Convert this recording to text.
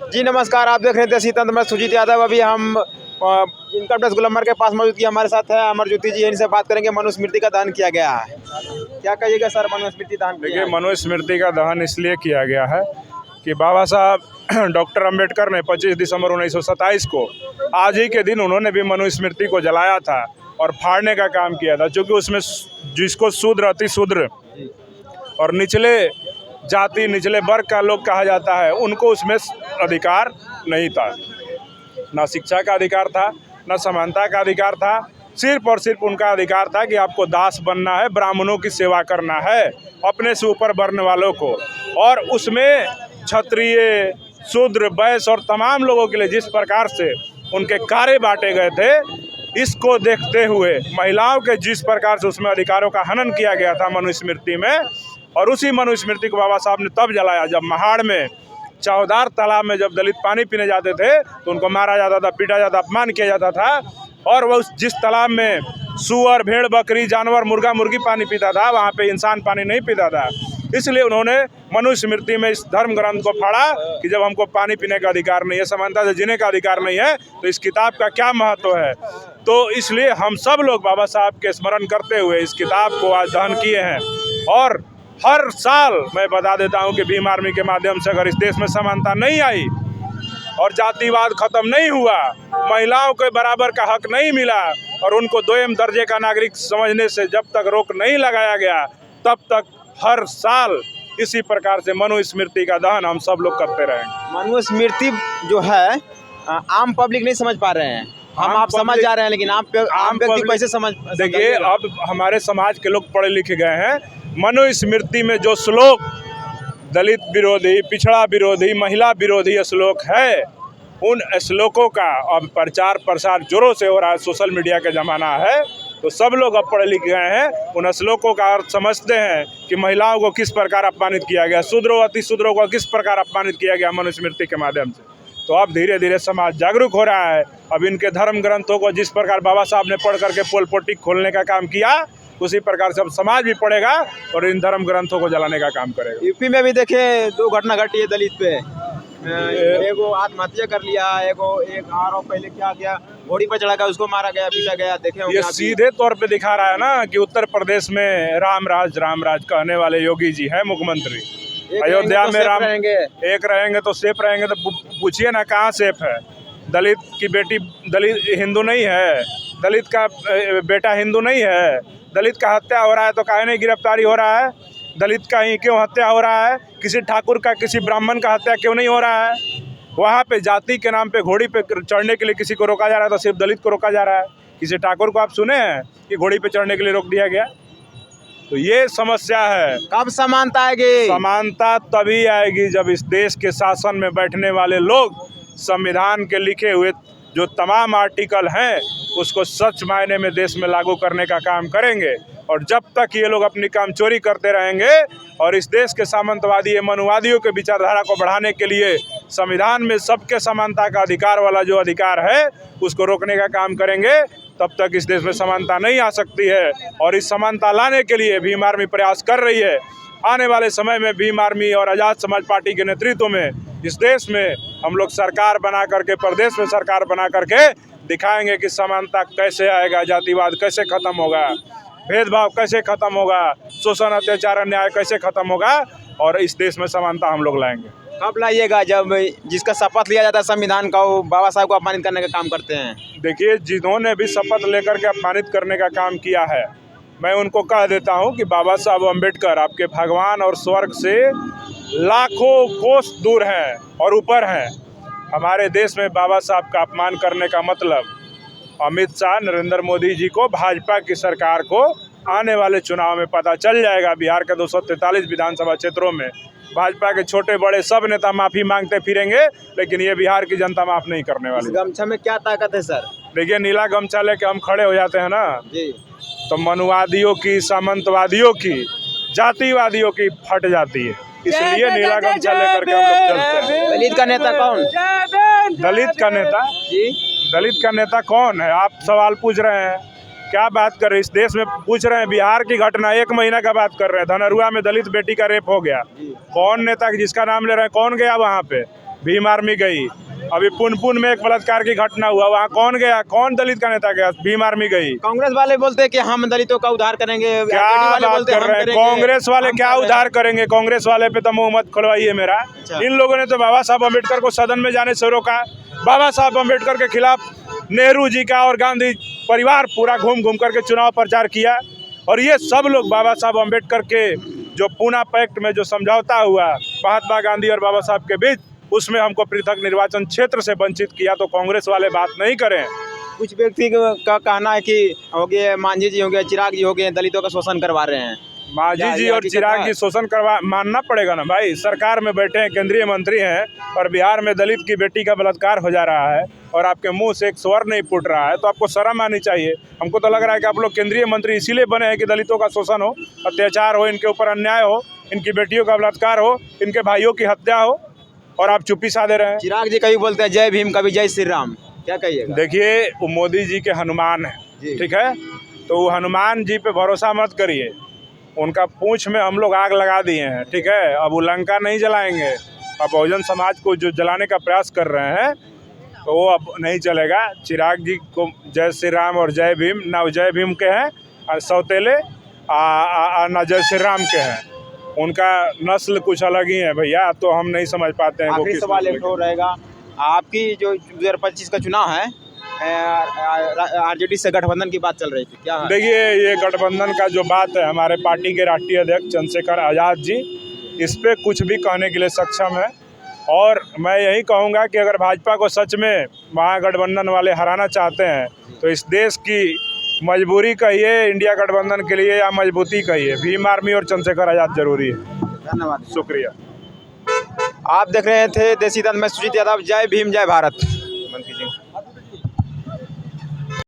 जी नमस्कार, आप देख रहे थे सीतंत में सुजीत यादव। अभी हम इनकम टैक्स गुलमर्ग के पास मौजूद किया। हमारे साथ है अमरज्योति जी, इनसे बात करेंगे। मनुस्मृति का दहन किया गया है, क्या कहिएगा सर? मनुस्मृति दहन देखिए, मनुस्मृति का दहन इसलिए किया गया है कि बाबा साहब डॉक्टर अंबेडकर ने 25 दिसंबर 1927 को आज ही के दिन उन्होंने भी मनुस्मृति को जलाया था और फाड़ने का काम किया था, क्योंकि उसमें जिसको शूद्र अति शूद्र और निचले जाति निचले वर्ग का लोग कहा जाता है, उनको उसमें अधिकार नहीं था। ना शिक्षा का अधिकार था, ना समानता का अधिकार था। सिर्फ और सिर्फ उनका अधिकार था कि आपको दास बनना है, ब्राह्मणों की सेवा करना है, अपने से ऊपर वर्ण वालों को। और उसमें क्षत्रिय, शूद्र, वैश्य और तमाम लोगों के लिए जिस प्रकार से उनके कार्य बांटे गए थे, इसको देखते हुए महिलाओं के जिस प्रकार से उसमें अधिकारों का हनन किया गया था मनुस्मृति में, और उसी मनुस्मृति को बाबा साहब ने तब जलाया जब महाड़ में चौधार तालाब में जब दलित पानी पीने जाते थे तो उनको मारा जाता था, पीटा जाता, अपमान किया जाता था। और वह जिस तालाब में सूअर, भेड़, बकरी, जानवर, मुर्गा, मुर्गी पानी पीता था, वहाँ पे इंसान पानी नहीं पीता था। इसलिए उन्होंने मनुस्मृति में इस धर्म ग्रंथ को फाड़ा कि जब हमको पानी पीने का अधिकार नहीं है, समानता से जीने का अधिकार नहीं है, तो इस किताब का क्या महत्व है। तो इसलिए हम सब लोग बाबा साहब के स्मरण करते हुए इस किताब को आज दहन किए हैं। और हर साल मैं बता देता हूं कि भीम आर्मी के माध्यम से अगर इस देश में समानता नहीं आई और जातिवाद खत्म नहीं हुआ, महिलाओं के बराबर का हक नहीं मिला और उनको दोयम दर्जे का नागरिक समझने से जब तक रोक नहीं लगाया गया, तब तक हर साल इसी प्रकार से मनुस्मृति का दहन हम सब लोग करते रहेंगे। मनुस्मृति जो है आम पब्लिक नहीं समझ पा रहे हैं। आप समझ जा रहे हैं, लेकिन आम व्यक्ति कैसे समझ? देखिए, अब हमारे समाज के लोग पढ़े लिखे गए हैं। मनुस्मृति में जो श्लोक दलित विरोधी, पिछड़ा विरोधी, महिला विरोधी श्लोक है, उन श्लोकों का अब प्रचार प्रसार जोरों से हो रहा है। सोशल मीडिया का ज़माना है, तो सब लोग अब पढ़े लिखे गए हैं, उन श्लोकों का अर्थ समझते हैं कि महिलाओं को किस प्रकार अपमानित किया गया, शूद्रों अति शूद्रों को किस प्रकार अपमानित किया गया मनुस्मृति के माध्यम से। तो अब धीरे धीरे समाज जागरूक हो रहा है। अब इनके धर्म ग्रंथों को जिस प्रकार बाबा साहब ने पढ़ करके पोल पोटिक खोलने का काम किया, उसी प्रकार से अब समाज भी पढ़ेगा और इन धर्म ग्रंथों को जलाने का काम करेगा। यूपी में भी देखे 2 घटना घटी है दलित पे। एगो आत्महत्या कर लिया, एक आरोप पहले क्या किया, घोड़ी पर चढ़ा कर उसको मारा गया, पीटा गया। देखे ये सीधे तौर पे दिखा रहा है ना कि उत्तर प्रदेश में राम राज कहने वाले योगी जी हैं मुख्यमंत्री। अयोध्या में राम एक रहेंगे तो सेफ रहेंगे, तो पूछिए ना कहाँ सेफ है। दलित की बेटी दलित हिंदू नहीं है, दलित का बेटा हिंदू नहीं है, दलित का हत्या हो रहा है तो काहे नहीं गिरफ्तारी हो रहा है? दलित का ही क्यों हत्या हो रहा है? किसी ठाकुर का, किसी ब्राह्मण का हत्या क्यों नहीं हो रहा है? वहाँ पे जाति के नाम पे घोड़ी पे चढ़ने के लिए किसी को रोका जा रहा है तो सिर्फ दलित को रोका जा रहा है। किसी ठाकुर को आप सुने हैं कि घोड़ी पे चढ़ने के लिए रोक दिया गया? तो ये समस्या है। कब समानता आएगी? समानता तभी आएगी जब इस देश के शासन में बैठने वाले लोग संविधान के लिखे हुए जो तमाम आर्टिकल हैं उसको सच मायने में देश में लागू करने का काम करेंगे। और जब तक ये लोग अपनी काम चोरी करते रहेंगे और इस देश के सामंतवादी मनुवादियों के विचारधारा को बढ़ाने के लिए संविधान में सबके समानता का अधिकार वाला जो अधिकार है उसको रोकने का काम करेंगे, तब तक इस देश में समानता नहीं आ सकती है। और इस समानता लाने के लिए भीम आर्मी प्रयास कर रही है। आने वाले समय में भीम आर्मी और आज़ाद समाज पार्टी के नेतृत्व में इस देश में हम लोग सरकार बना करके, प्रदेश में सरकार बना करके दिखाएंगे कि समानता कैसे आएगा, जातिवाद कैसे खत्म होगा, भेदभाव कैसे खत्म होगा, शोषण, अत्याचार, अन्याय कैसे खत्म होगा, और इस देश में समानता हम लोग लाएंगे। कब लाइएगा? जब जिसका शपथ लिया जाता है संविधान का, वो बाबा साहब को अपमानित करने का काम करते हैं। देखिए, जिन्होंने भी शपथ लेकर के अपमानित करने का काम किया है, मैं उनको कह देता हूं कि बाबा साहब अम्बेडकर आपके भगवान और स्वर्ग से लाखों कोस दूर हैं और ऊपर हैं। हमारे देश में बाबा साहब का अपमान करने का मतलब अमित शाह, नरेंद्र मोदी जी को, भाजपा की सरकार को आने वाले चुनाव में पता चल जाएगा। बिहार के 243 विधानसभा क्षेत्रों में भाजपा के छोटे बड़े सब नेता माफ़ी मांगते फिरेंगे, लेकिन ये बिहार की जनता माफ़ नहीं करने वाली। गमछा में क्या ताकत है सर? देखिए, नीला गमछा लेके हम खड़े हो जाते हैं ना जी, तो मनुवादियों की, सामंतवादियों की, जातिवादियों की फट जाती है। इसलिए नीला गमछा लेकर के हम लोग चलते हैं। दलित का नेता कौन? दलित का नेता जी, दलित का नेता कौन है? आप सवाल पूछ रहे हैं, क्या बात कर रहे हैं? इस देश में पूछ रहे हैं। बिहार की घटना 1 महीना का बात कर रहे हैं। धनरुआ में दलित बेटी का रेप हो गया। कौन नेता जिसका नाम ले रहे हैं, कौन गया वहाँ पे? भीम आर्मी गई। अभी पुनपुन में एक बलात्कार की घटना हुआ, वहाँ कौन गया? कौन दलित का नेता गया? भीम आर्मी गई। कांग्रेस वाले बोलते हैं कि हम दलितों का उद्धार करेंगे, क्या वाले बात बोलते हैं कर हम रहे हैं? करेंगे। कांग्रेस वाले हम क्या कर रहे हैं। उद्धार करेंगे? कांग्रेस वाले पे तो मुंह मत खुलवाइए मेरा। इन लोगों ने तो बाबा साहब अम्बेडकर को सदन में जाने से रोका। बाबा साहब अम्बेडकर के खिलाफ नेहरू जी का और गांधी परिवार पूरा घूम घूम करके चुनाव प्रचार किया। और ये सब लोग बाबा साहब अम्बेडकर के जो पूना पैक्ट में जो समझौता हुआ महात्मा गांधी और बाबा साहब के बीच, उसमें हमको पृथक निर्वाचन क्षेत्र से वंचित किया। तो कांग्रेस वाले बात नहीं करें। कुछ व्यक्ति का कहना है कि हो गए मांझी जी हो गए, चिराग जी हो गए, दलितों का शोषण करवा रहे हैं। मांझी जी और चिराग जी शोषण करवा मानना पड़ेगा ना भाई। सरकार में बैठे हैं, केंद्रीय मंत्री हैं, और बिहार में दलित की बेटी का बलात्कार हो जा रहा है और आपके मुंह से एक स्वर नहीं फूट रहा है, तो आपको शर्म आनी चाहिए। हमको तो लग रहा है कि आप लोग केंद्रीय मंत्री इसीलिए बने हैं कि दलितों का शोषण हो, अत्याचार हो, इनके ऊपर अन्याय हो, इनकी बेटियों का बलात्कार हो, इनके भाइयों की हत्या हो, और आप चुप्पी साधे रहे हैं। चिराग जी कभी बोलते हैं जय भीम, कभी जय श्री राम, क्या कहिएगा? देखिए, वो मोदी जी के हनुमान है, ठीक है, तो वो हनुमान जी पे भरोसा मत करिए। उनका पूंछ में हम लोग आग लगा दिए हैं, ठीक है। अब वो लंका नहीं जलाएंगे। अब बहुजन समाज को जो जलाने का प्रयास कर रहे हैं तो वो अब नहीं चलेगा। चिराग जी को जय श्री राम और जय भीम, ना जय भीम के हैं सौतेले, ना जय श्री राम के हैं। उनका नस्ल कुछ अलग ही है भैया, तो हम नहीं समझ पाते हैं। आखिरी सवाल एक और रहेगा, आपकी जो 2025 का चुनाव है, आरजेडी से गठबंधन की बात चल रही थी, क्या? देखिए, ये गठबंधन का जो बात है, हमारे पार्टी के राष्ट्रीय अध्यक्ष चंद्रशेखर आज़ाद जी इस पे कुछ भी कहने के लिए सक्षम है। और मैं यही कहूँगा कि अगर भाजपा को सच में महागठबंधन वाले हराना चाहते हैं तो इस देश की मजबूरी कहिए, इंडिया गठबंधन के लिए, या मजबूती कहिए, भीम आर्मी और चंद्रशेखर आज़ाद जरूरी है। धन्यवाद, शुक्रिया। आप देख रहे थे देसी दल में सुजीत यादव। जय भीम, जय भारत।